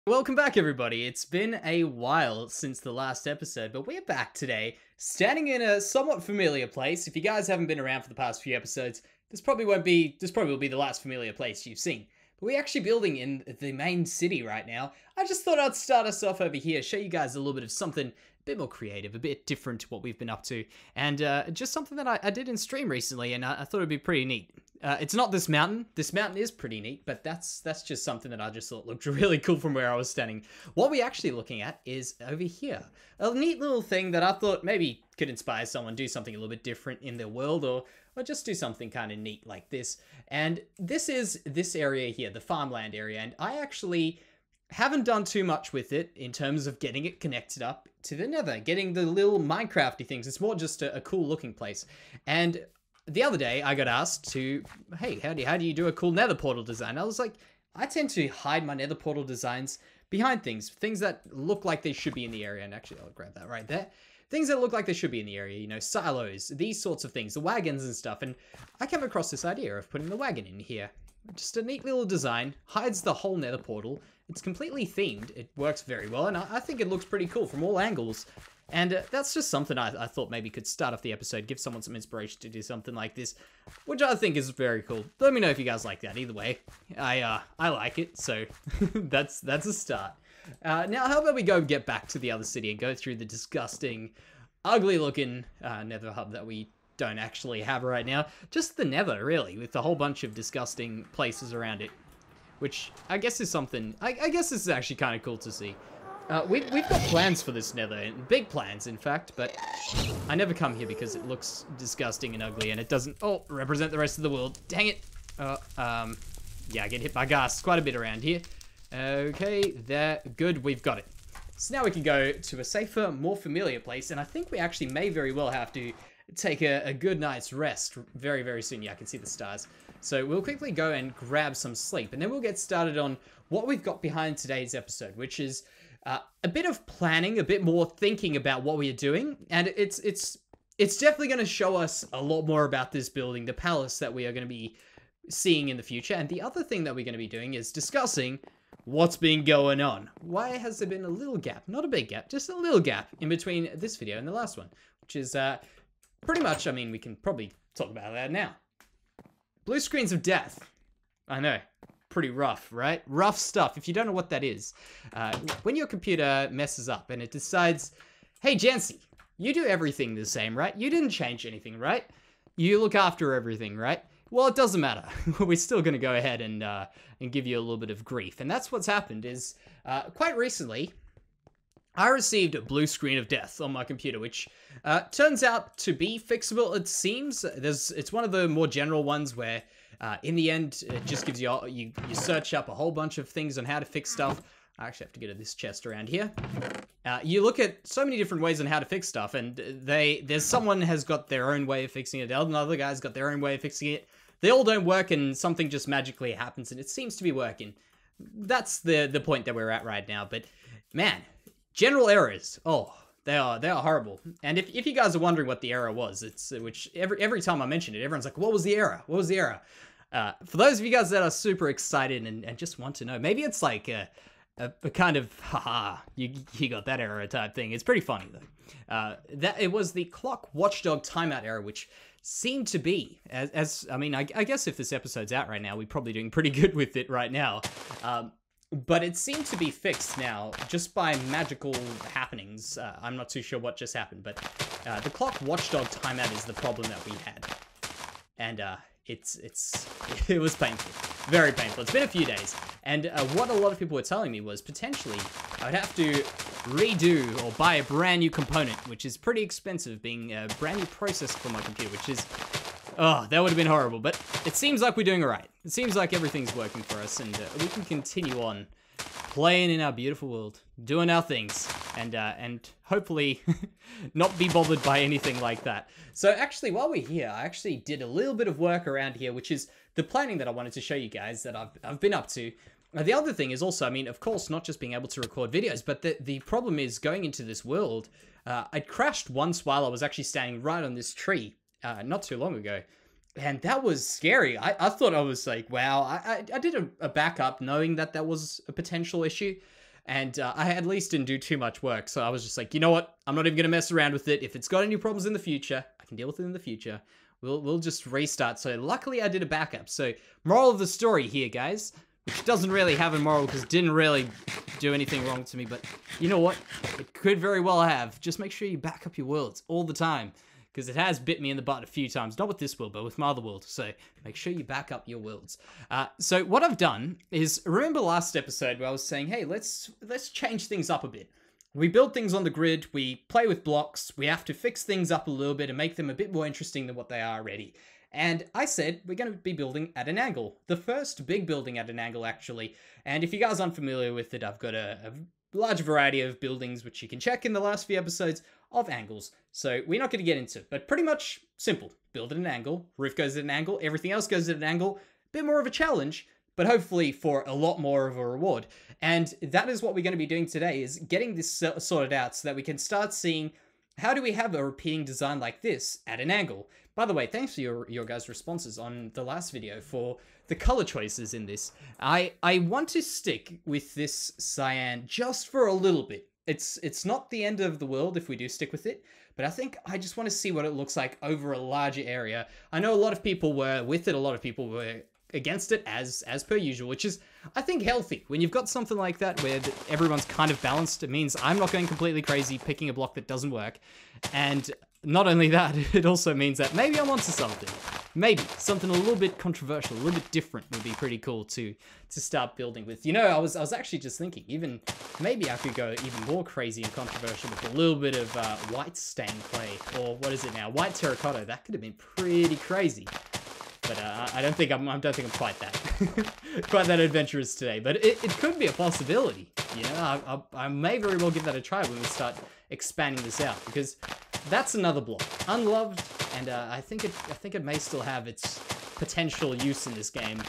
Welcome back, everybody. It's been a while since the last episode, but we're back today, standing in a somewhat familiar place. If you guys haven't been around for the past few episodes, this probably will be the last familiar place you've seen. But we're actually building in the main city right now. I just thought I'd start us off over here, show you guys a little bit of something a bit more creative, a bit different to what we've been up to, and just something that I did in stream recently, and I thought it'd be pretty neat. It's not this mountain. This mountain is pretty neat, but that's just something that I just thought looked really cool from where I was standing. What we're actually looking at is over here. A neat little thing that I thought maybe could inspire someone, do something a little bit different in their world, or just do something kind of neat like this. And this is this area here, the farmland area, and I actually haven't done too much with it in terms of getting it connected up to the nether, getting the little Minecrafty things. It's more just a cool looking place. And the other day I got asked to, hey, how do you do a cool nether portal design? I was like, I tend to hide my nether portal designs behind things that look like they should be in the area. And actually, I'll grab that right there. Things that look like they should be in the area, you know, silos, these sorts of things, the wagons and stuff. And I came across this idea of putting the wagon in here. Just a neat little design, hides the whole nether portal. It's completely themed. It works very well, and I think it looks pretty cool from all angles. And that's just something I thought maybe could start off the episode, give someone some inspiration to do something like this, which I think is very cool. Let me know if you guys like that. Either way, I like it, so that's a start. Now, how about we go get back to the other city and go through the disgusting, ugly-looking nether hub that we don't actually have right now. Just the nether, really, with a whole bunch of disgusting places around it, which I guess is something, I guess this is actually kind of cool to see. We've got plans for this nether, big plans, in fact, but I never come here because it looks disgusting and ugly, and it doesn't, represent the rest of the world. Dang it. Yeah, I get hit by gas quite a bit around here. Okay, there, good, we've got it. So now we can go to a safer, more familiar place, and I think we actually may very well have to take a good night's rest very, very soon. Yeah, I can see the stars. So we'll quickly go and grab some sleep, and then we'll get started on what we've got behind today's episode, which is a bit of planning, a bit more thinking about what we are doing, and it's definitely going to show us a lot more about this building, the palace that we are going to be seeing in the future. And the other thing that we're going to be doing is discussing what's been going on. Why has there been a little gap, not a big gap, just a little gap in between this video and the last one, which is pretty much, I mean, we can probably talk about that now. Blue screens of death. I know. Pretty rough, right? Rough stuff. If you don't know what that is, when your computer messes up and it decides, hey, Jansey, you do everything the same, right? You didn't change anything, right? You look after everything, right? Well, it doesn't matter. We're still going to go ahead and give you a little bit of grief. And that's what's happened is, quite recently, I received a blue screen of death on my computer, which turns out to be fixable, it seems. It's one of the more general ones where in the end, it just gives you, you search up a whole bunch of things on how to fix stuff. I actually have to get to this chest around here. You look at so many different ways on how to fix stuff, and there's someone has got their own way of fixing it, another guy's got their own way of fixing it. They all don't work, and something just magically happens, and it seems to be working. That's the point that we're at right now, but man, general errors. Oh, they are horrible. And if you guys are wondering what the error was, it's which every time I mention it, everyone's like, what was the error? What was the error? For those of you guys that are super excited and just want to know, maybe it's like a kind of, haha, you got that error type thing. It's pretty funny though. That it was the clock watchdog timeout error, which seemed to be, I mean, I guess if this episode's out right now, we're probably doing pretty good with it right now. But it seemed to be fixed now just by magical happenings. I'm not too sure what just happened, but the clock watchdog timeout is the problem that we had. And it was painful, very painful. It's been a few days. And what a lot of people were telling me was potentially I would have to redo or buy a brand new component, which is pretty expensive, being a brand new processor for my computer, which is, oh, that would have been horrible. But it seems like we're doing all right. It seems like everything's working for us, and we can continue on playing in our beautiful world, doing our things, and hopefully not be bothered by anything like that. So actually, while we're here, I actually did a little bit of work around here, which is the planning that I wanted to show you guys that I've been up to. The other thing is also, I mean, of course, not just being able to record videos, but the problem is going into this world. I crashed once while I was actually standing right on this tree not too long ago. And that was scary. I thought I was like, wow. I did a backup knowing that that was a potential issue. and I at least didn't do too much work. So I was just like, you know what? I'm not even gonna mess around with it. If it's got any problems in the future, I can deal with it in the future. We'll just restart. So luckily I did a backup. So moral of the story here, guys, which doesn't really have a moral because it didn't really do anything wrong to me, but you know what? It could very well have. Just make sure you back up your worlds all the time, because it has bit me in the butt a few times. Not with this world, but with my other world. So make sure you back up your worlds. So what I've done is, remember last episode where I was saying, hey, let's change things up a bit. We build things on the grid, we play with blocks, we have to fix things up a little bit and make them a bit more interesting than what they are already. And I said we're going to be building at an angle. The first big building at an angle, actually. And if you guys aren't familiar with it, I've got a large variety of buildings, which you can check in the last few episodes, of angles. So we're not going to get into it, but pretty much simple. Build at an angle, roof goes at an angle, everything else goes at an angle. Bit more of a challenge, but hopefully for a lot more of a reward. And that is what we're going to be doing today, is getting this sorted out so that we can start seeing how do we have a repeating design like this at an angle. By the way, thanks for your guys' responses on the last video for the color choices in this. I want to stick with this cyan just for a little bit. It's not the end of the world if we do stick with it, but I think I just want to see what it looks like over a larger area. I know a lot of people were with it, a lot of people were against it as per usual, which is, I think, healthy. When you've got something like that where everyone's kind of balanced, it means I'm not going completely crazy picking a block that doesn't work. And not only that, it also means that maybe I'm onto something. Maybe something a little bit controversial, a little bit different would be pretty cool to start building with. You know, I was actually just thinking, even maybe I could go even more crazy and controversial with a little bit of white stained clay, or what is it now, white terracotta. That could have been pretty crazy. But I don't think I'm quite that adventurous today. But it could be a possibility. You know, I may very well give that a try when we start expanding this out, because that's another block, unloved, and I think it may still have its potential use in this game.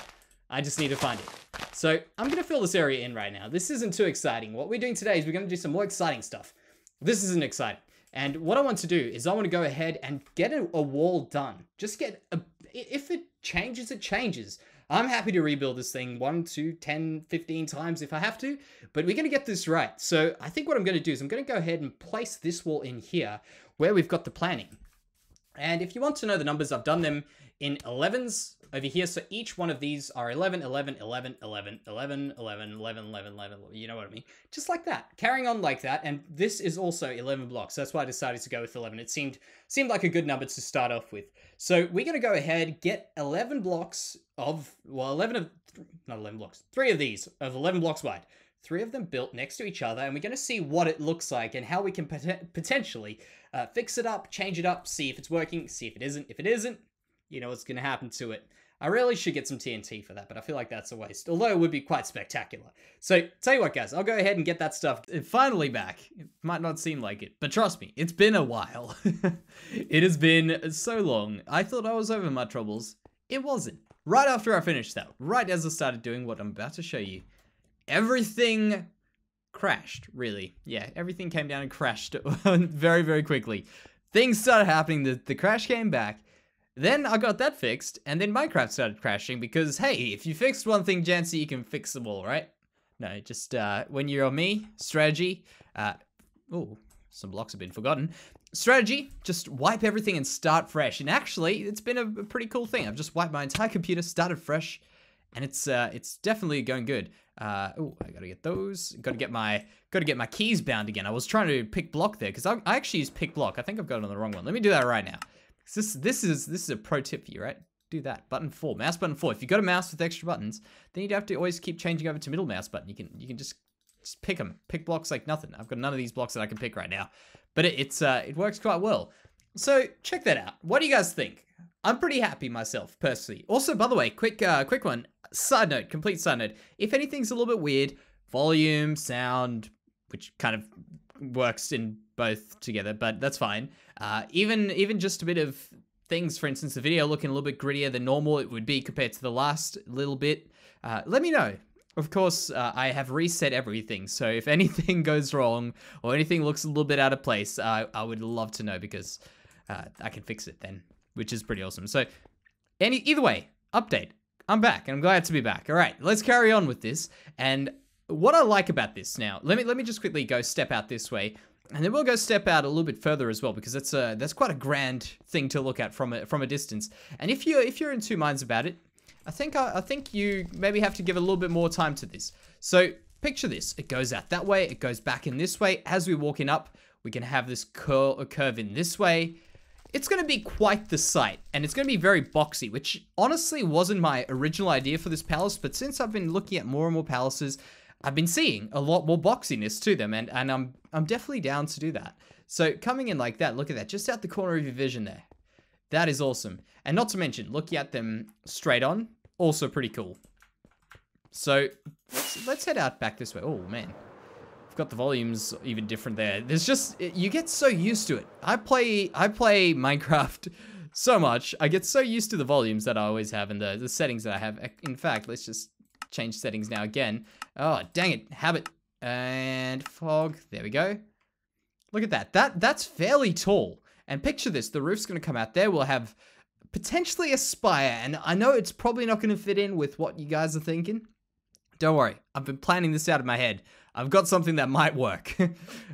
I just need to find it. So I'm gonna fill this area in right now. This isn't too exciting. What we're doing today is we're gonna do some more exciting stuff. This isn't exciting. And what I want to do is I want to go ahead and get a wall done. Just get a, if it changes, it changes. I'm happy to rebuild this thing 1, 2, 10, 15 times if I have to, but we're going to get this right. So I think what I'm going to do is I'm going to go ahead and place this wall in here where we've got the planning. And if you want to know the numbers, I've done them in 11s over here. So each one of these are 11, 11, 11, 11, 11, 11, 11, 11, 11, you know what I mean? Just like that, carrying on like that. And this is also 11 blocks. So that's why I decided to go with 11. It seemed like a good number to start off with. So we're going to go ahead, get 11 blocks of, well, 3 of these of 11 blocks wide. 3 of them built next to each other, and we're going to see what it looks like and how we can potentially fix it up, change it up, see if it's working, see if it isn't. If it isn't, you know what's going to happen to it. I really should get some TNT for that, but I feel like that's a waste, although it would be quite spectacular. So, tell you what, guys, I'll go ahead and get that stuff finally back. It might not seem like it, but trust me, it's been a while. It has been so long. I thought I was over my troubles. It wasn't. Right after I finished that, right as I started doing what I'm about to show you, everything crashed, really. Yeah, everything came down and crashed very, very quickly. Things started happening, the crash came back. Then I got that fixed, and then Minecraft started crashing because, hey, if you fixed one thing, Jansey, you can fix them all, right? No, just, when you're on me, strategy, oh, some blocks have been forgotten. Strategy, just wipe everything and start fresh. And actually, it's been a pretty cool thing. I've just wiped my entire computer, started fresh, and it's definitely going good. Oh, I gotta get those. Gotta get my keys bound again. I was trying to pick block there, because I actually used pick block. I think I've got it on the wrong one. Let me do that right now. This is a pro tip for you, right? Do that. Button 4, mouse button 4. If you've got a mouse with extra buttons, then you'd have to always keep changing over to middle mouse button. You can just pick them. Pick blocks like nothing. I've got none of these blocks that I can pick right now, but it works quite well. So check that out. What do you guys think? I'm pretty happy myself, personally. Also, by the way, quick one. Side note, complete side note. If anything's a little bit weird, volume, sound, which kind of works in both together, but that's fine. Even just a bit of things, for instance, the video looking a little bit grittier than normal it would be compared to the last little bit, let me know. Of course, I have reset everything, so if anything goes wrong or anything looks a little bit out of place, I would love to know, because I can fix it then, which is pretty awesome. So either way, update. I'm back, and I'm glad to be back. All right, let's carry on with this. And what I like about this now, let me just quickly go step out this way, and then we'll go step out a little bit further as well, because that's quite a grand thing to look at from a distance. And if you're in two minds about it, I think you maybe have to give a little bit more time to this. So picture this: it goes out that way, it goes back in this way. As we walk in up, we can have this curve in this way. It's going to be quite the sight, and it's going to be very boxy, which honestly wasn't my original idea for this palace, but since I've been looking at more and more palaces, I've been seeing a lot more boxiness to them, and I'm definitely down to do that. So coming in like that, look at that, just out the corner of your vision there. That is awesome. And not to mention, looking at them straight on, also pretty cool. So let's head out back this way. Oh man, I've got the volumes even different there. There's just, you get so used to it. I play Minecraft so much. I get so used to the volumes that I always have and the settings that I have. In fact, let's just change settings now again. Oh, dang it. Habit and fog. There we go. Look at that. That's fairly tall. And picture this. The roof's going to come out there. We'll have potentially a spire. And I know it's probably not going to fit in with what you guys are thinking. Don't worry. I've been planning this out of my head. I've got something that might work.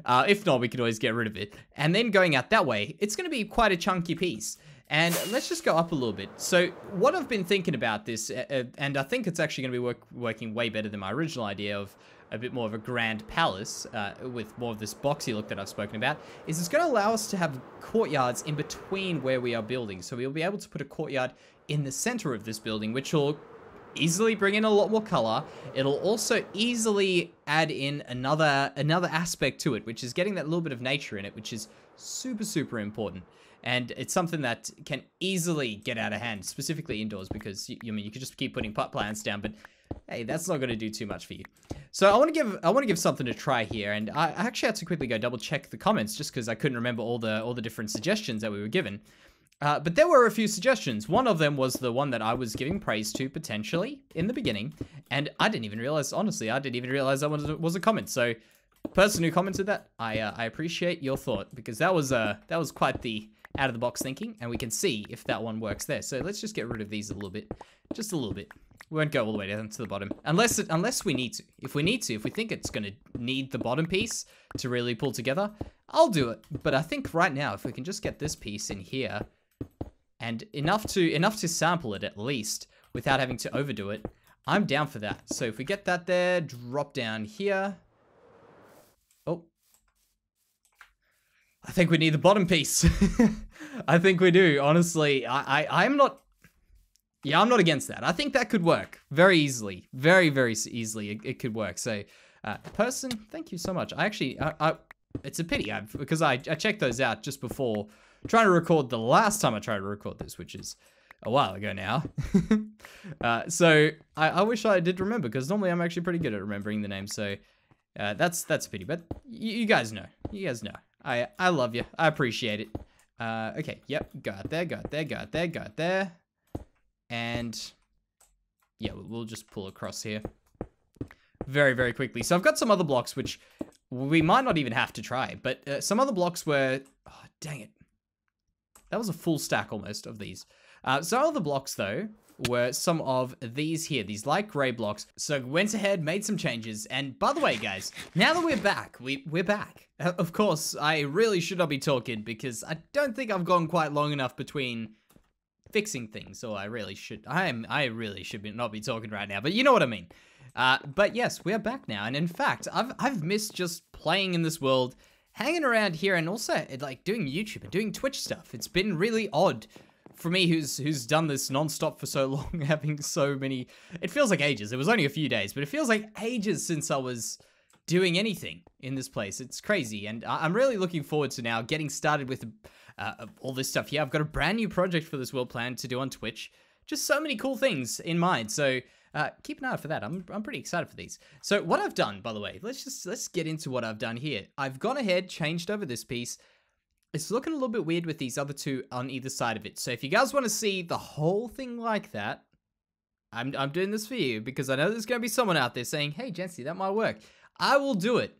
If not, we can always get rid of it. And then going out that way, it's going to be quite a chunky piece. And let's just go up a little bit. So what I've been thinking about this, and I think it's actually going to be working way better than my original idea of a bit more of a grand palace with more of this boxy look that I've spoken about, is it's going to allow us to have courtyards in between where we are building. So we'll be able to put a courtyard in the center of this building, which will easily bring in a lot more color. It'll also easily add in another aspect to it, which is getting that little bit of nature in it, which is super, super important. And it's something that can easily get out of hand, specifically indoors, because you could just keep putting pot plants down, but hey, that's not going to do too much for you. So I want to give something to try here, and I actually had to quickly go double check the comments just because I couldn't remember all the different suggestions that we were given. But there were a few suggestions. One of them was the one that I was giving praise to potentially in the beginning, and I didn't even realize, honestly, I didn't even realize that was a comment. So, person who commented that, I appreciate your thought, because that was quite the out of the box thinking, and we can see if that one works there. So let's just get rid of these a little bit, just a little bit. We won't go all the way down to the bottom unless we need to. If we think it's gonna need the bottom piece to really pull together, I'll do it. But I think right now, if we can just get this piece in here, and enough to sample it at least without having to overdo it, I'm down for that. So if we get that there, drop down here. Oh, I think we need the bottom piece. I think we do. Honestly, I'm not. Yeah, I'm not against that. I think that could work very easily, very, very easily. It could work. So, person, thank you so much. I actually, it's a pity because I checked those out just before trying to record the last time I tried to record this, which is a while ago now. So I wish I did remember, because normally I'm actually pretty good at remembering the name. So that's a pity, but you guys know. You guys know. I love you. I appreciate it. Okay, yep, got there, got there, got there, got there. And yeah, we'll just pull across here very, very quickly. So I've got some other blocks, which we might not even have to try, but some other blocks were, oh, dang it. That was a full stack almost of these. Some other blocks though were some of these here, these light gray blocks. So went ahead, made some changes. And by the way, guys, now that we're back, we're back. Of course, I really should not be talking, because I don't think I've gone quite long enough between fixing things, so I really should not be talking right now, but you know what I mean. But yes, we're back now, and in fact, I've missed just playing in this world, hanging around here, and also like doing YouTube and doing Twitch stuff. It's been really odd for me, who's done this non-stop for so long, having so many. It feels like ages. It was only a few days, but it feels like ages since I was doing anything in this place. It's crazy, and I'm really looking forward to now getting started with all this stuff here. I've got a brand new project for this world planned to do on Twitch. Just so many cool things in mind. So keep an eye out for that. I'm pretty excited for these. So what I've done, by the way, let's get into what I've done here. I've gone ahead, changed over this piece. It's looking a little bit weird with these other two on either side of it. So if you guys want to see the whole thing like that, I'm doing this for you, because I know there's going to be someone out there saying, hey, Jansey, that might work. I will do it.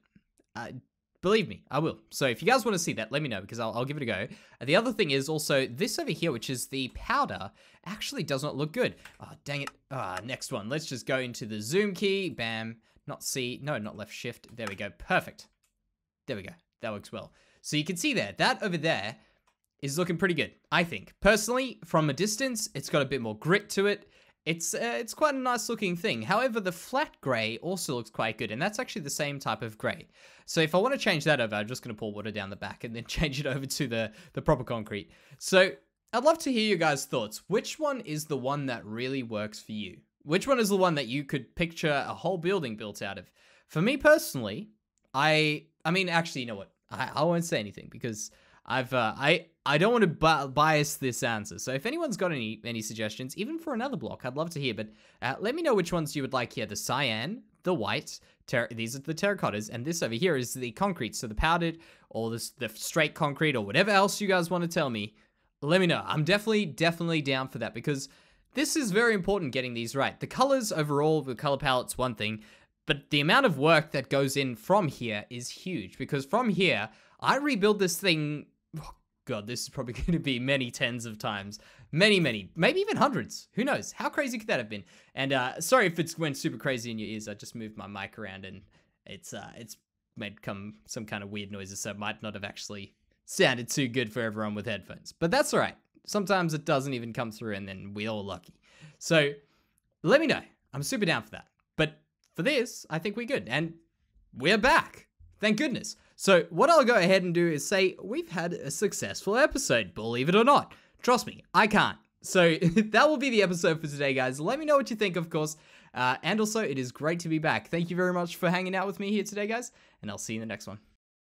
Believe me, I will. So if you guys want to see that, let me know, because I'll give it a go. And the other thing is also this over here, which is the powder, actually does not look good. Oh, dang it. Next one. Let's just go into the zoom key. Bam. not C, no, not left shift. There we go. Perfect. There we go. That works well. So you can see there, that over there is looking pretty good, I think. Personally, from a distance, it's got a bit more grit to it. It's quite a nice looking thing. However, the flat gray also looks quite good, and that's actually the same type of gray. So if I want to change that over, I'm just going to pour water down the back and then change it over to the proper concrete. So I'd love to hear your guys' thoughts. Which one is the one that really works for you? Which one is the one that you could picture a whole building built out of? For me personally, I mean, actually, you know what? I won't say anything because I don't want to bias this answer. So if anyone's got any suggestions, even for another block, I'd love to hear. But let me know which ones you would like here. The cyan, the white, these are the terracottas, and this over here is the concrete. So the powdered or the straight concrete or whatever else you guys want to tell me, let me know. I'm definitely down for that because this is very important getting these right. The colors overall, the color palette's one thing, but the amount of work that goes in from here is huge because from here, I rebuild this thing, oh God, this is probably going to be many tens of times. Many, maybe even hundreds. Who knows? How crazy could that have been? And sorry if it's went super crazy in your ears. I just moved my mic around and it's made some kind of weird noises, so it might not have actually sounded too good for everyone with headphones. But that's all right. Sometimes it doesn't even come through and then we're all lucky. So let me know. I'm super down for that. But for this, I think we're good. And we're back. Thank goodness. So what I'll go ahead and do is say we've had a successful episode, believe it or not. Trust me, I can't. So that will be the episode for today, guys. Let me know what you think, of course. And also, it is great to be back. Thank you very much for hanging out with me here today, guys. And I'll see you in the next one.